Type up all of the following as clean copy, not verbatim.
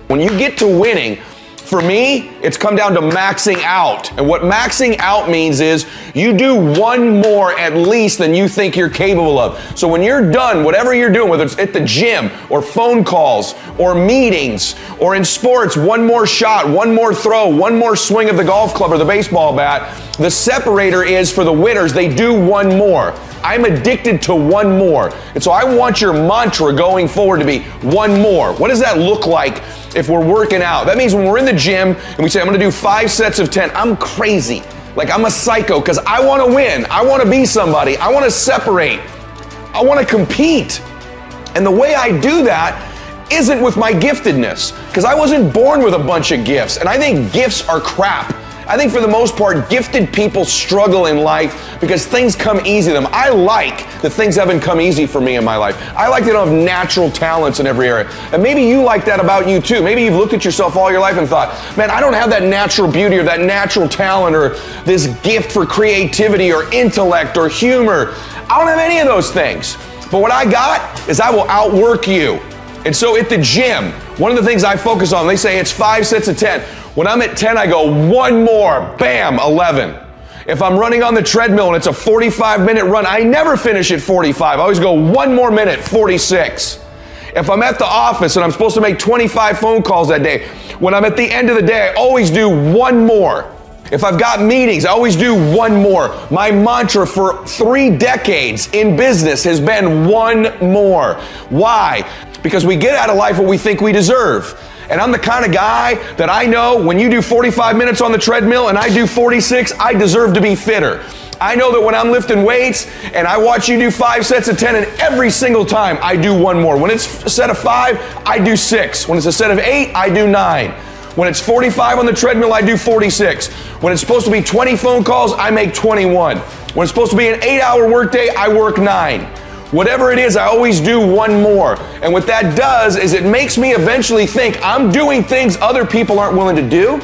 When you get to winning, for me, it's come down to maxing out. And what maxing out means is you do one more at least than you think you're capable of. So when you're done, whatever you're doing, whether it's at the gym or phone calls or meetings or in sports, one more shot, one more throw, one more swing of the golf club or the baseball bat, the separator is for the winners, they do one more. I'm addicted to one more. And so I want your mantra going forward to be one more. What does that look like if we're working out? That means when we're in the gym and we say, I'm gonna do 5 sets of 10, I'm crazy. Like I'm a psycho because I wanna win. I wanna be somebody. I wanna separate. I wanna compete. And the way I do that isn't with my giftedness, because I wasn't born with a bunch of gifts. And I think gifts are crap. I think for the most part, gifted people struggle in life because things come easy to them. I like that things haven't come easy for me in my life. I like that I don't have natural talents in every area. And maybe you like that about you too. Maybe you've looked at yourself all your life and thought, man, I don't have that natural beauty or that natural talent or this gift for creativity or intellect or humor. I don't have any of those things. But what I got is I will outwork you. And so at the gym, one of the things I focus on, they say it's 5 sets of 10. When I'm at 10, I go one more, bam, 11. If I'm running on the treadmill and it's a 45-minute run, I never finish at 45. I always go one more minute, 46. If I'm at the office and I'm supposed to make 25 phone calls that day, when I'm at the end of the day, I always do one more. If I've got meetings, I always do one more. My mantra for 3 decades in business has been one more. Why? Because we get out of life what we think we deserve. And I'm the kind of guy that I know when you do 45 minutes on the treadmill and I do 46, I deserve to be fitter. I know that when I'm lifting weights and I watch you do 5 sets of 10, and every single time I do one more. When it's a set of 5, I do 6. When it's a set of 8, I do 9. When it's 45 on the treadmill, I do 46. When it's supposed to be 20 phone calls, I make 21. When it's supposed to be an 8-hour workday, I work 9. Whatever it is, I always do one more. And what that does is it makes me eventually think I'm doing things other people aren't willing to do,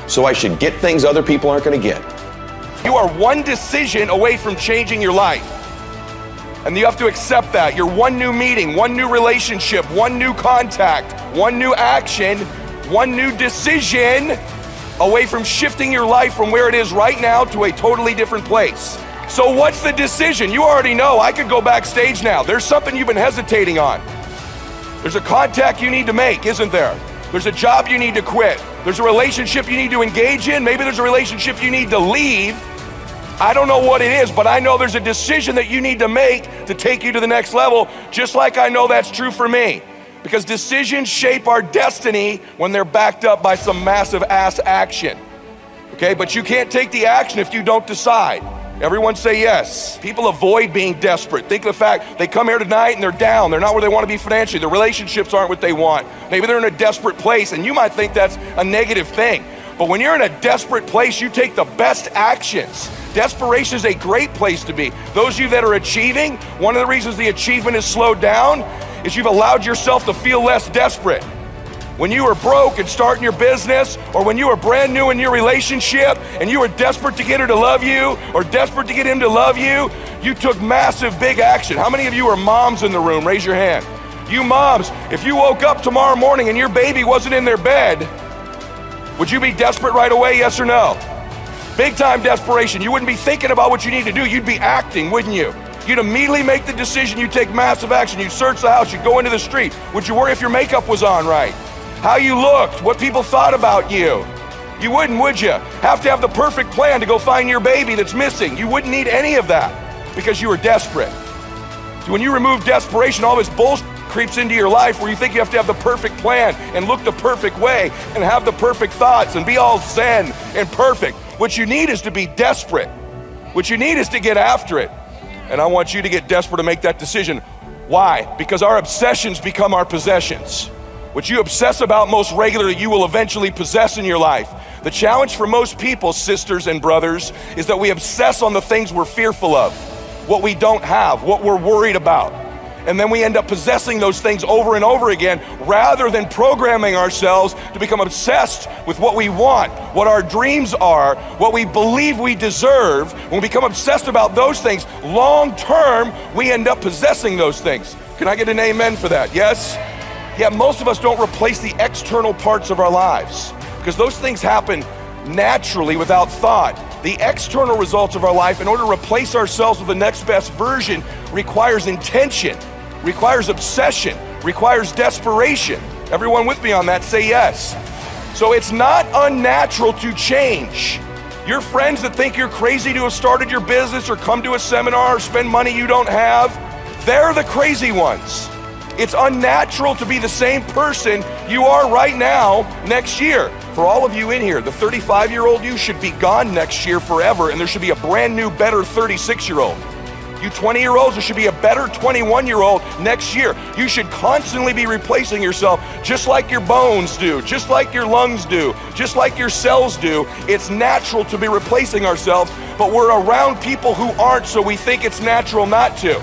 so I should get things other people aren't going to get. You are one decision away from changing your life. And you have to accept that. You're one new meeting, one new relationship, one new contact, one new action, one new decision away from shifting your life from where it is right now to a totally different place. So what's the decision? You already know. I could go backstage now. There's something you've been hesitating on. There's a contact you need to make, isn't there? There's a job you need to quit. There's a relationship you need to engage in. Maybe there's a relationship you need to leave. I don't know what it is, but I know there's a decision that you need to make to take you to the next level, just like I know that's true for me. Because decisions shape our destiny when they're backed up by some massive ass action. Okay, but you can't take the action if you don't decide. Everyone say yes. People avoid being desperate. Think of the fact they come here tonight and they're down. They're not where they want to be financially. Their relationships aren't what they want. Maybe they're in a desperate place, and you might think that's a negative thing. But when you're in a desperate place, you take the best actions. Desperation is a great place to be. Those of you that are achieving, one of the reasons the achievement is slowed down is you've allowed yourself to feel less desperate. When you were broke and starting your business, or when you were brand new in your relationship and you were desperate to get her to love you or desperate to get him to love you, you took massive big action. How many of you are moms in the room? Raise your hand. You moms, if you woke up tomorrow morning and your baby wasn't in their bed, would you be desperate right away, yes or no? Big time desperation. You wouldn't be thinking about what you need to do. You'd be acting, wouldn't you? You'd immediately make the decision. You'd take massive action. You'd search the house. You'd go into the street. Would you worry if your makeup was on right? How you looked, what people thought about you? You wouldn't, would you? Have to have the perfect plan to go find your baby that's missing. You wouldn't need any of that because you were desperate. So when you remove desperation, all this bullshit creeps into your life where you think you have to have the perfect plan and look the perfect way and have the perfect thoughts and be all zen and perfect. What you need is to be desperate. What you need is to get after it. And I want you to get desperate to make that decision. Why? Because our obsessions become our possessions. What you obsess about most regularly, you will eventually possess in your life. The challenge for most people, sisters and brothers, is that we obsess on the things we're fearful of, what we don't have, what we're worried about. And then we end up possessing those things over and over again, rather than programming ourselves to become obsessed with what we want, what our dreams are, what we believe we deserve. When we become obsessed about those things, long term, we end up possessing those things. Can I get an amen for that? Yes? Yet most of us don't replace the external parts of our lives because those things happen naturally without thought. The external results of our life, in order to replace ourselves with the next best version, requires intention, requires obsession, requires desperation. Everyone with me on that, say yes. So it's not unnatural to change. Your friends that think you're crazy to have started your business or come to a seminar or spend money you don't have, they're the crazy ones. It's unnatural to be the same person you are right now next year. For all of you in here, the 35-year-old you should be gone next year forever, and there should be a brand new, better 36-year-old. You 20-year-olds, there should be a better 21-year-old next year. You should constantly be replacing yourself just like your bones do, just like your lungs do, just like your cells do. It's natural to be replacing ourselves, but we're around people who aren't, so we think it's natural not to.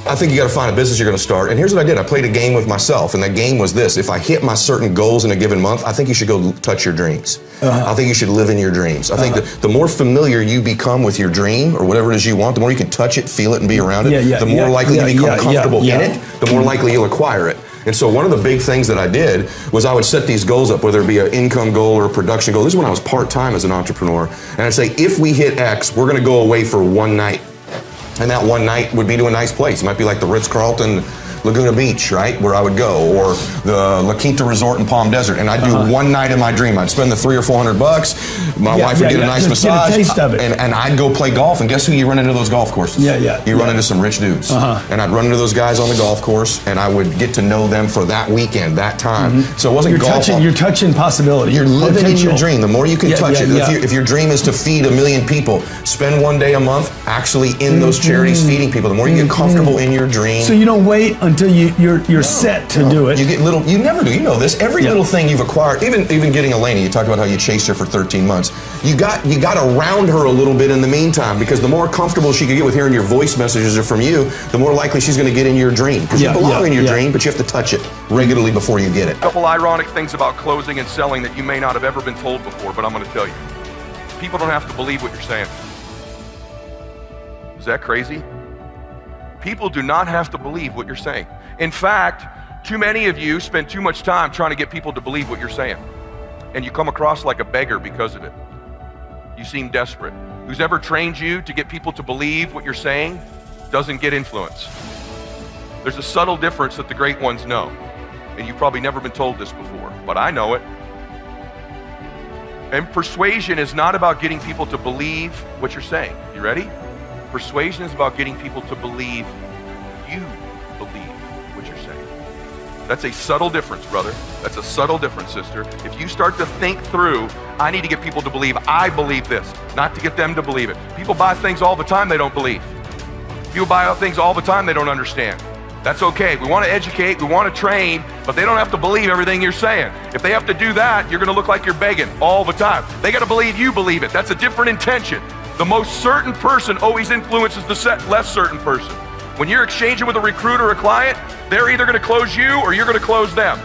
I think you got to find a business you're going to start. And here's what I did. I played a game with myself, and that game was this. If I hit my certain goals in a given month, I think you should go touch your dreams. I think you should live in your dreams. I think that the more familiar you become with your dream or whatever it is you want, the more you can touch it, feel it, and be around it, the more likely you become comfortable in it, the more likely you'll acquire it. And so one of the big things that I did was I would set these goals up, whether it be an income goal or a production goal. This is when I was part-time as an entrepreneur. And I'd say, if we hit X, we're going to go away for one night. And that one night would be to a nice place. It might be like the Ritz-Carlton Laguna Beach, right, where I would go, or the La Quinta Resort in Palm Desert. And I'd do one night in my dream. I'd spend the $300 or $400. My wife would get a nice massage. Get a taste of it. And I'd go play golf. And guess who you run into those golf courses? You run into some rich dudes. And I'd run into those guys on the golf course, and I would get to know them for that weekend, that time. So it wasn't golf. You're touching possibility. You're living in your dream. The more you can touch it. If your dream is to feed 1 million people, spend one day a month actually in those charities feeding people. The more you get comfortable in your dream. So you don't wait until you're set to do it. You get little. You never do. You know this. Every little thing you've acquired, even getting Eleni. You talked about how you chased her for 13 months. You got around her a little bit in the meantime, because the more comfortable she could get with hearing your voice messages are from you, the more likely she's going to get in your dream. Because you belong in your dream, but you have to touch it regularly before you get it. A couple ironic things about closing and selling that you may not have ever been told before, but I'm going to tell you. People don't have to believe what you're saying. Is that crazy? People do not have to believe what you're saying. In fact, too many of you spend too much time trying to get people to believe what you're saying. And you come across like a beggar because of it. You seem desperate. Who's ever trained you to get people to believe what you're saying doesn't get influence. There's a subtle difference that the great ones know. And you've probably never been told this before, but I know it. And persuasion is not about getting people to believe what you're saying. You ready? Persuasion is about getting people to believe you believe what you're saying. That's a subtle difference, brother. That's a subtle difference, sister. If you start to think through, I need to get people to believe I believe this, not to get them to believe it. People buy things all the time they don't believe. People buy things all the time they don't understand. That's okay. We want to educate, we want to train, but they don't have to believe everything you're saying. If they have to do that, you're going to look like you're begging all the time. They got to believe you believe it. That's a different intention. The most certain person always influences the less certain person. When you're exchanging with a recruiter or a client, they're either going to close you or you're going to close them.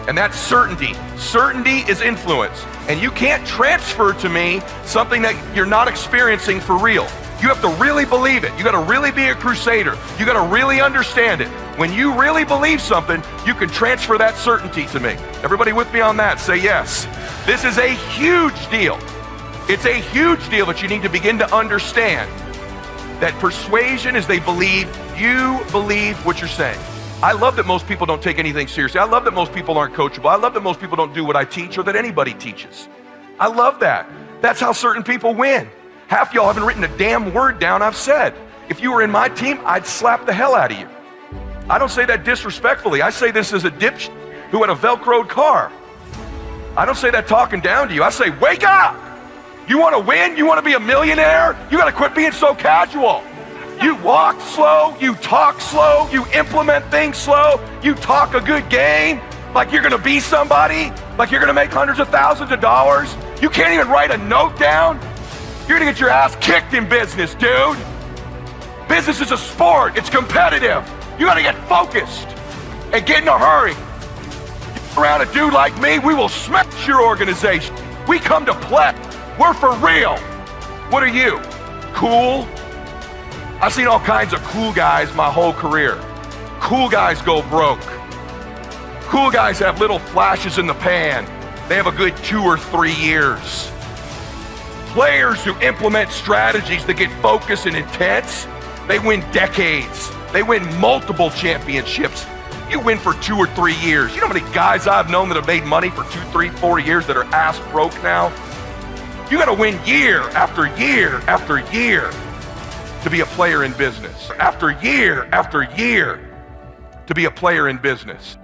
And that's certainty. Certainty is influence. And you can't transfer to me something that you're not experiencing for real. You have to really believe it. You got to really be a crusader. You got to really understand it. When you really believe something, you can transfer that certainty to me. Everybody with me on that? Say yes. This is a huge deal. It's a huge deal that you need to begin to understand that persuasion is they believe you believe what you're saying. I love that most people don't take anything seriously. I love that most people aren't coachable. I love that most people don't do what I teach or that anybody teaches. I love that. That's how certain people win. Half y'all haven't written a damn word down I've said. If you were in my team, I'd slap the hell out of you. I don't say that disrespectfully. I say this as a dipshit who had a Velcroed car. I don't say that talking down to you. I say, wake up! You want to win? You want to be a millionaire? You got to quit being so casual. You walk slow, you talk slow, you implement things slow, you talk a good game like you're going to be somebody, like you're going to make hundreds of thousands of dollars. You can't even write a note down. You're going to get your ass kicked in business, dude. Business is a sport. It's competitive. You got to get focused and get in a hurry. Get around a dude like me, we will smash your organization. We come to play. We're for real. What are you? Cool? I've seen all kinds of cool guys my whole career. Cool guys go broke. Cool guys have little flashes in the pan. They have a good 2 or 3 years. Players who implement strategies that get focused and intense, they win decades. They win multiple championships. You win for 2 or 3 years. You know how many guys I've known that have made money for 2, 3, 4 years that are ass broke now? You gotta win year after year after year to be a player in business. After year to be a player in business.